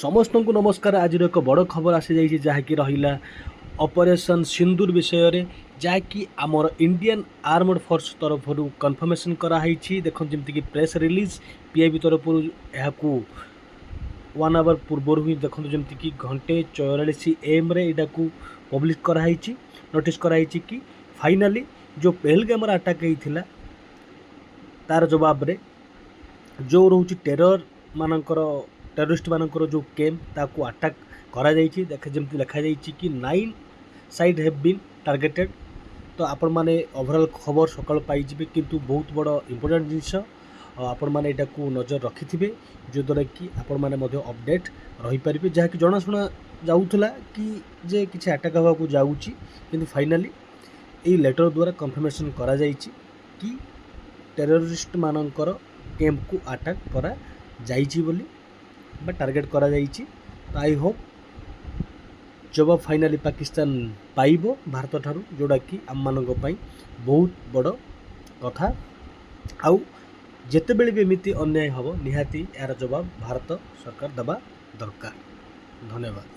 समस्त को नमस्कार। आज एक बड़ खबर आसी जाइए जहाँकि रहा ऑपरेशन सिंदूर विषय रे जहाँकि आमर इंडियन आर्मड फोर्स तरफ कन्फर्मेशन कराई। देख जमीक प्रेस रिलीज पीआईबी तरफ यह 1 आवर पूर्व ही देखो जमीक घंटे 44 AM यहाँ पब्लिश कराई नोटिस कराई कि फाइनाली जो पहलगाम अटैक होता तार जवाब रे जो रोच टेरर मानकर टेररिस्ट मानकर जो कैम्प ताकू अटैक करा जाइए। देख जमी लिखा जाइए कि 9 साइड हैव बीन टार्गेटेड। तो आपण माने ओवरऑल खबर सकाल पाइबे किंतु बहुत बड़ इंपोर्टेंट जिनस आपण माने एटा को नजर रखिथिबे जो द्वारा कि आपण माने मध्य अपडेट रही पारिबे जहा कि जनाशुना जाउथला कि जे किछि अटैक हवा को जाउची किंतु फाइनली ए लेटर द्वारा कन्फर्मेशन करा जाइए कि टेररिस्ट मानकर कैम्प को अटैक करा जाइए बोली बा टार्गेट करा जाइए। तो आई होप जवाब फाइनाली पाकिस्तान पाइब भारत ठारू जोड़ा कि आम मानक पई बहुत बड़ कथा। आउ जेते बेले भी एमिति अन्याय हबो निहाती यार जवाब भारत सरकार दबा दरकार। धन्यवाद।